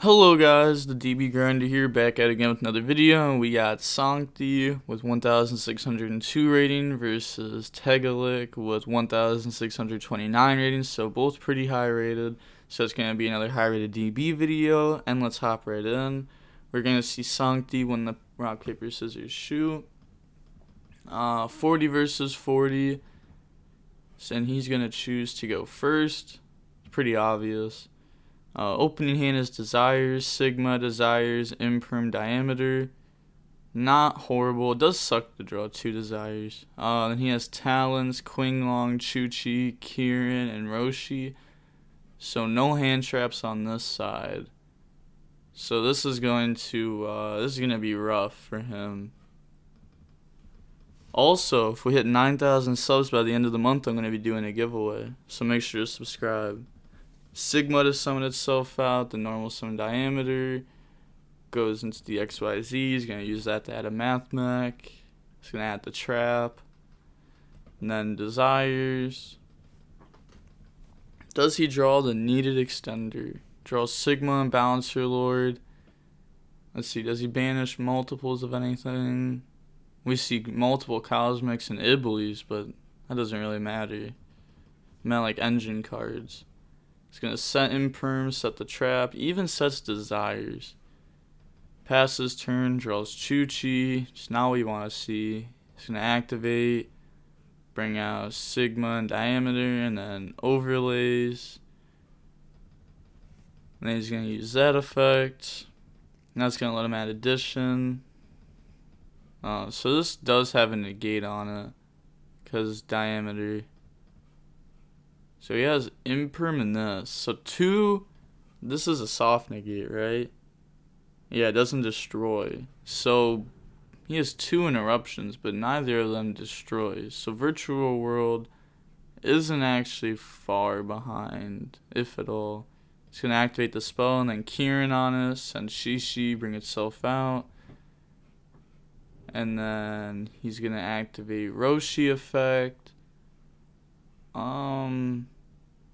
Hello guys, the DB Grinder here, back at it again with another video, and we got Sancti with 1602 rating versus Tegalik with 1629 rating, so both pretty high rated. So it's going to be another high rated DB video, and let's hop right in. We're going to see Sancti win the rock, paper, scissors, shoot. 40 versus 40, and he's going to choose to go first. It's pretty obvious. Opening hand is Desires, Sigma, Desires, Imperm, Diameter. Not horrible. It does suck to draw two Desires. Then he has Talons, Qinglong, Chuchi, Kieran, and Roshi. So no hand traps on this side. So this is going to be rough for him. Also, if we hit 9,000 subs by the end of the month, I'm going to be doing a giveaway. So make sure to subscribe. Sigma to summon itself out, the normal summon Diameter goes into the XYZ. He's going to use that to add a Mathmech. He's going to add the trap. And then Desires. Does he draw the needed extender? Draws Sigma and Balancer Lord. Let's see, does he banish multiples of anything? We see multiple Cosmics and Iblis, but that doesn't really matter. I meant like engine cards. He's going to set Imperm, set the trap, even sets Desires. Passes turn, draws Chuchi, just not what you want to see. He's going to activate, bring out Sigma and Diameter, and then overlays. And then he's going to use that effect. And that's going to let him add addition. So this does have a negate on it, because Diameter. So he has Imperm in this. So this is a soft negate, right? Yeah, it doesn't destroy. So he has two interruptions, but neither of them destroys. So Virtual World isn't actually far behind, if at all. He's going to activate the spell, and then Kieran on us, send Shishi, bring itself out. And then he's going to activate Roshi effect.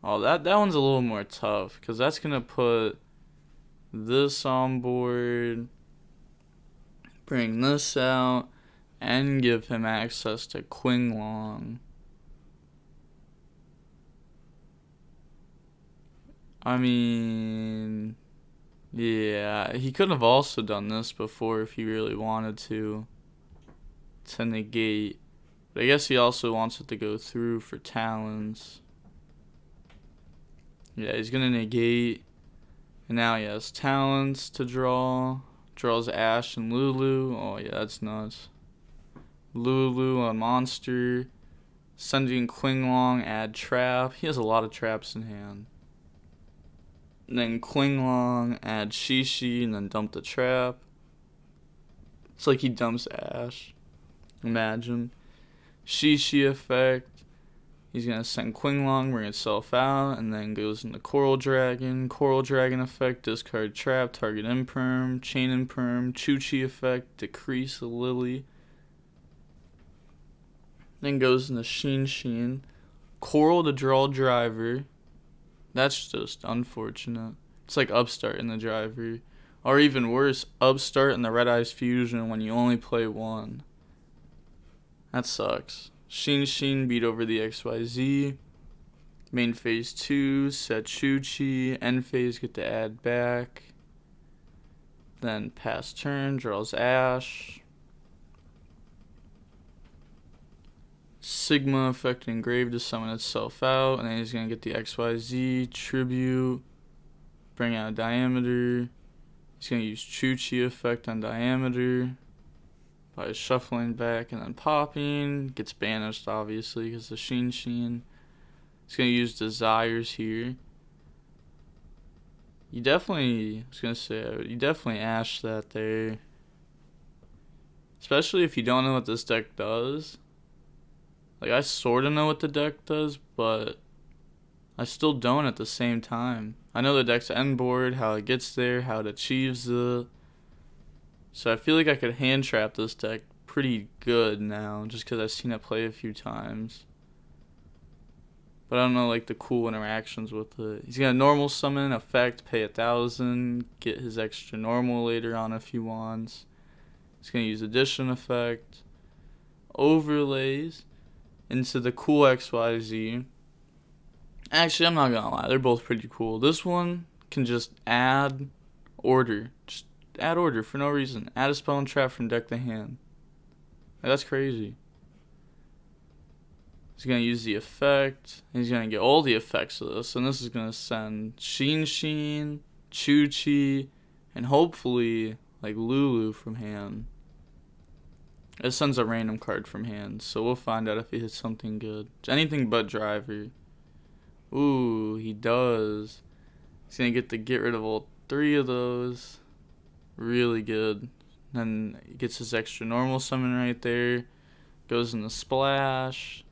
That one's a little more tough, because that's going to put this on board, bring this out, and give him access to Qinglong. I mean, yeah, he could have also done this before if he really wanted to negate. But I guess he also wants it to go through for Talons. Yeah, he's going to negate. And now he has Talons to draw. Draws Ash and Lulu. Oh, yeah, that's nuts. Lulu on Monster. Sending Qinglong, add Trap. He has a lot of traps in hand. And then Qinglong, add Shishi, and then dump the trap. It's like he dumps Ash. Imagine. Shishi effect. He's going to send Qinglong, bring itself out, and then goes into Coral Dragon. Coral Dragon effect, discard trap, target Imperm, chain Imperm, Chuchi effect, decrease a Lily. Then goes into Sheen. Coral to draw Driver. That's just unfortunate. It's like Upstart in the Driver. Or even worse, Upstart in the Red Eyes Fusion when you only play one. That sucks. Sheen beat over the XYZ. Main phase 2, set Chuchi. End phase, get to add back. Then pass turn, draws Ash. Sigma effect engrave to summon itself out. And then he's going to get the XYZ, tribute. Bring out Diameter. He's going to use Chuchi effect on Diameter by shuffling back and then popping. Gets banished, obviously, because of Sheen. He's going to use Desires here. You definitely ash that there. Especially if you don't know what this deck does. Like, I sort of know what the deck does, but I still don't at the same time. I know the deck's end board, how it gets there, how it achieves it. So I feel like I could hand trap this deck pretty good now, just because I've seen it play a few times. but I don't know like the cool interactions with it. He's gonna normal summon, effect, pay 1,000, get his extra normal later on if he wants. He's gonna use addition effect, overlays into the cool XYZ. Actually, I'm not gonna lie, they're both pretty cool. This one can just add order. Just add order for no reason. Add a spell and trap from deck to hand. Like, that's crazy. He's gonna use the effect. He's gonna get all the effects of this, and this is gonna send Sheen, Chu-Chi, and hopefully like Lulu from hand. It sends a random card from hand, so we'll find out if he hits something good. Anything but driver. Ooh, he does. He's gonna get rid of all 3 of those. Really good. Then he gets his extra normal summon right there. Goes in the splash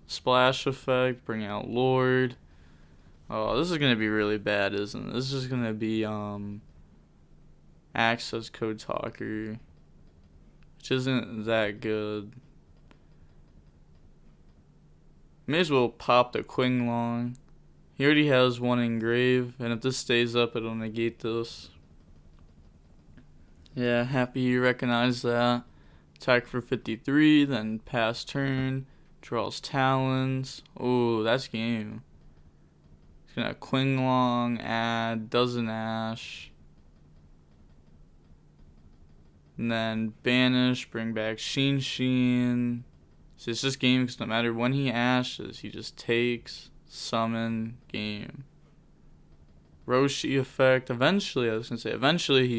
effect, bring out Lord. Oh, this is gonna be really bad, isn't it? This is gonna be Access Code Talker, which isn't that good. May as well pop the Quing Long. He already has one engrave, and if this stays up, it'll negate this. Yeah, happy you recognize that. Attack for 53, then pass turn, draws Talons. Oh, that's game. He's gonna Quing Long, add, does an Ash. And then banish, bring back Sheen. So it's just game because no matter when he ashes, he just takes, summon, game. Roshi effect. Eventually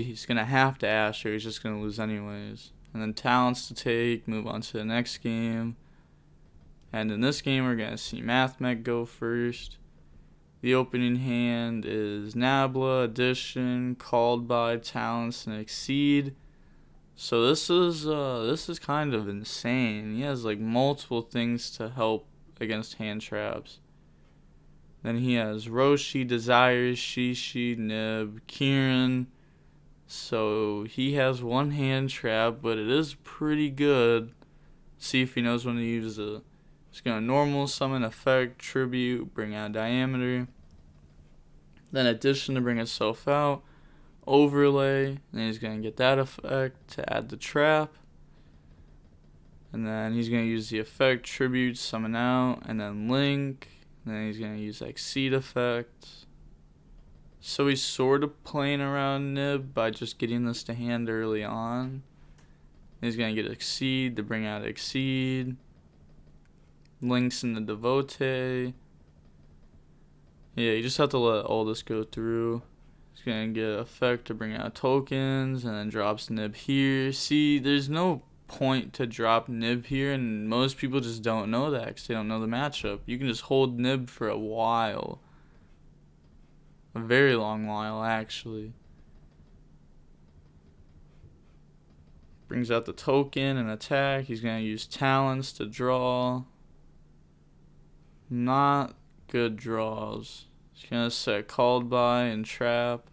he's going to have to ash or he's just going to lose anyways. And then talents to take, move on to the next game. And in this game, we're going to see Mathmech go first. The opening hand is Nabla, Addition, Called by, Talents, and Exceed. So this is kind of insane. He has like multiple things to help against hand traps. Then he has Roshi, Desires, Shishi, Nib, Kieran. So he has one hand trap, but it is pretty good. See if he knows when to use it. He's going to normal summon, effect, tribute, bring out diameter. Then addition to bring itself out. Overlay, and he's going to get that effect to add the trap. And then he's going to use the effect, tribute, summon out, and then link. And then he's going to use Exceed effect. So he's sort of playing around Nib by just getting this to hand early on. He's going to get Exceed to bring out Exceed. Links in the Devotee. Yeah, you just have to let all this go through. He's going to get effect to bring out tokens, and then drops Nib here. See, there's no point to drop Nib here, and most people just don't know that because they don't know the matchup. You can just hold Nib for a while. A very long while, actually. Brings out the token and attack. He's going to use talents to draw. Not good draws. He's going to set Called by and trap.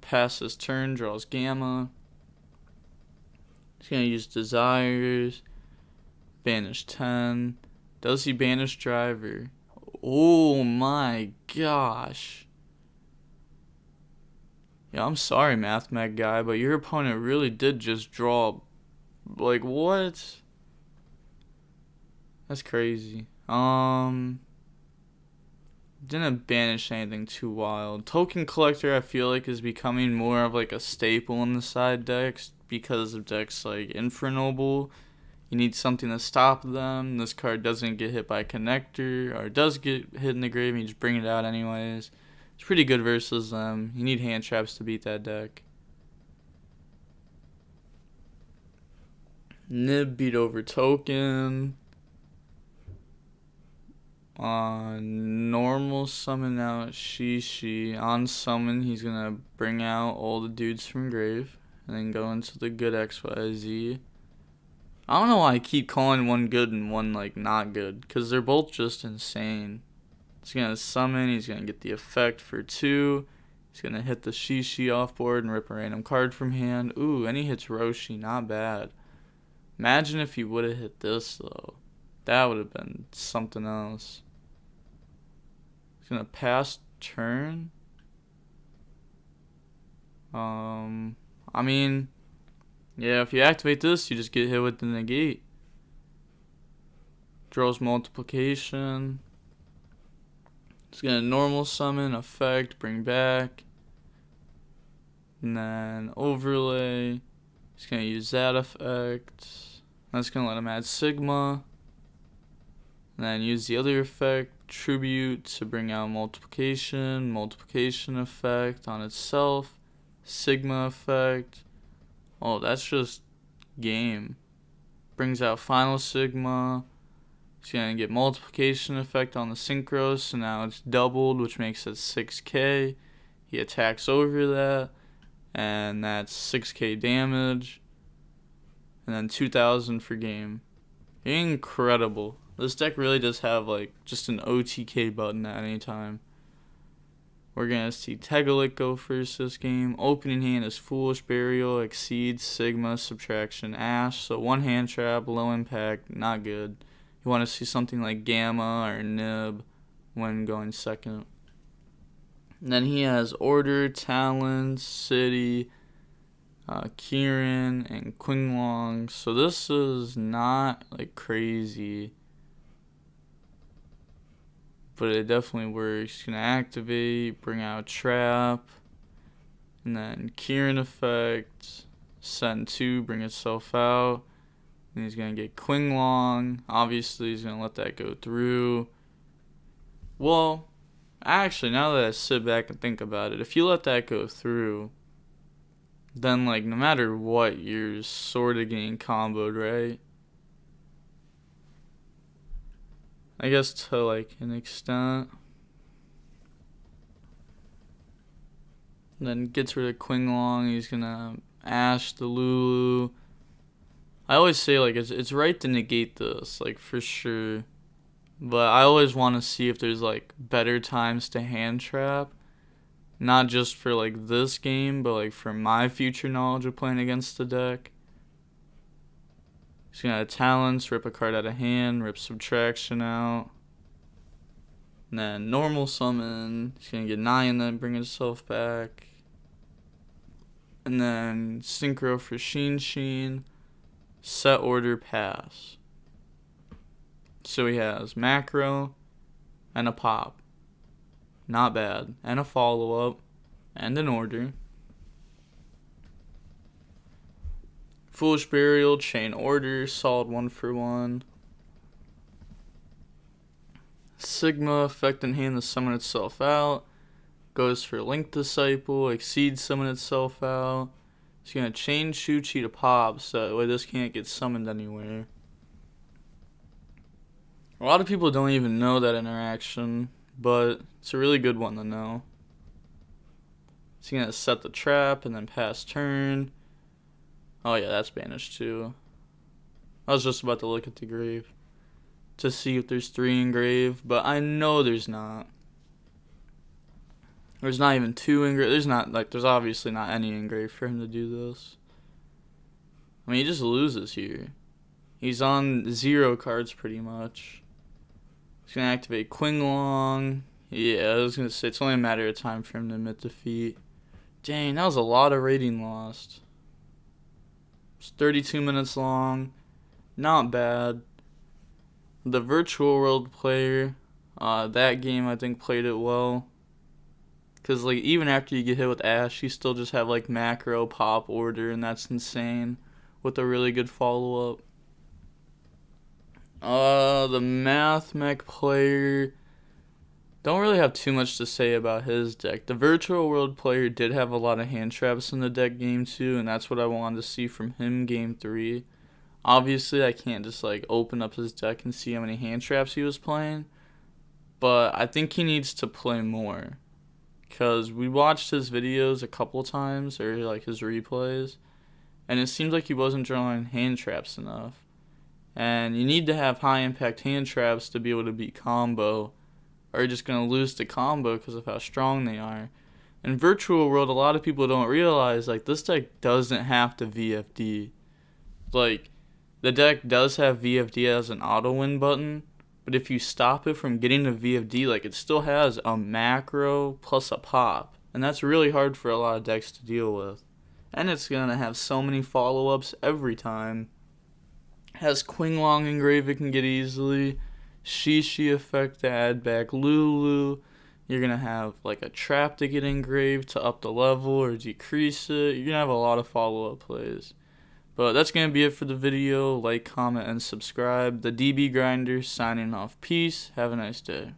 Pass his turn, draws Gamma. He's going to use Desires. Banish 10. Does he banish Driver? Oh my gosh. Yeah, I'm sorry, Mathmech guy, but your opponent really did just draw. Like, what? That's crazy. Didn't banish anything too wild. Token Collector, I feel like, is becoming more of like a staple in the side decks because of decks like Infernoble. You need something to stop them. This card doesn't get hit by Connector, or does get hit in the grave, and you just bring it out anyways. It's pretty good versus them. You need hand traps to beat that deck. Nib beat over Token. On normal summon out Shishi. On summon, he's gonna bring out all the dudes from grave and then go into the good XYZ. I don't know why I keep calling one good and one like not good, because they're both just insane. He's gonna summon, he's gonna get the effect for 2. He's gonna hit the Shishi off board and rip a random card from hand. Ooh, and he hits Roshi, not bad. Imagine if he would have hit this though. That would have been something else. He's gonna pass turn. I mean, yeah, if you activate this, you just get hit with the negate. Draws multiplication. It's gonna normal summon, effect, bring back. And then overlay. He's gonna use that effect. That's gonna let him add sigma. And then use the other effect, tribute, to bring out multiplication effect on itself, sigma effect. Oh, that's just game. Brings out final sigma. He's gonna get multiplication effect on the synchro, so now it's doubled, which makes it 6k. He attacks over that, and that's 6k damage. And then 2000 for game. Incredible. This deck really does have like just an OTK button at any time. We're going to see Tegalic go first this game. Opening hand is Foolish Burial, Exceeds, Sigma, Subtraction, Ash. So one hand trap, low impact, not good. You want to see something like Gamma or Nib when going second. And then he has Order, Talons, City, Kieran, and Qinglong. So this is not like crazy, but it definitely works. He's gonna activate, bring out Trap, and then Kieran effect, send 2, bring itself out. And he's gonna get Qinglong. Obviously, he's gonna let that go through. Well, actually, now that I sit back and think about it, if you let that go through, then like no matter what, you're sort of getting comboed, right? I guess to like an extent. Then gets rid of Qinglong. He's gonna Ash the Lulu. I always say like it's right to negate this, like for sure. But I always want to see if there's like better times to hand trap. Not just for like this game, but like for my future knowledge of playing against the deck. He's gonna have Talents, rip a card out of hand, rip Subtraction out. And then normal summon. He's gonna get 9 and then bring himself back. And then Synchro for Sheen. Set order, pass. So he has macro and a pop. Not bad. And a follow-up. And an order. Foolish Burial, Chain Order, solid 1-for-1. Sigma, effect in hand to summon itself out. Goes for Link Disciple, Exceeds, summon itself out. It's going to change Shuchi to pop, so that way this can't get summoned anywhere. A lot of people don't even know that interaction, but it's a really good one to know. It's going to set the trap and then pass turn. Oh yeah, that's banished too. I was just about to look at the grave to see if there's 3 in grave, but I know there's not. There's not even 2 in grave. There's obviously not any in grave for him to do this. I mean, he just loses here. He's on 0 cards pretty much. He's going to activate Qinglong. Yeah, I was going to say, it's only a matter of time for him to admit defeat. Dang, that was a lot of rating lost. It's 32 minutes long. Not bad. The Virtual World player, that game I think played it well. Because like even after you get hit with Ash, you still just have like macro, pop, order, and that's insane. With a really good follow-up. The Mathmech player, don't really have too much to say about his deck. The Virtual World player did have a lot of hand traps in the deck game 2, and that's what I wanted to see from him game 3. Obviously, I can't just like open up his deck and see how many hand traps he was playing, but I think he needs to play more. Because we watched his videos a couple times, or like his replays, and it seems like he wasn't drawing hand traps enough. And you need to have high impact hand traps to be able to beat combo, or you're just going to lose the combo because of how strong they are. In Virtual World, a lot of people don't realize like this deck doesn't have to VFD. Like, the deck does have VFD as an auto win button, But if you stop it from getting to VFD, like, it still has a macro plus a pop. And that's really hard for a lot of decks to deal with. And it's going to have so many follow-ups every time. It has Qinglong engrave it can get easily. Shishi effect to add back Lulu. You're going to have like a trap to get engraved to up the level or decrease it. You're going to have a lot of follow-up plays. But that's going to be it for the video. Like, comment, and subscribe. The DB Grinder signing off. Peace. Have a nice day.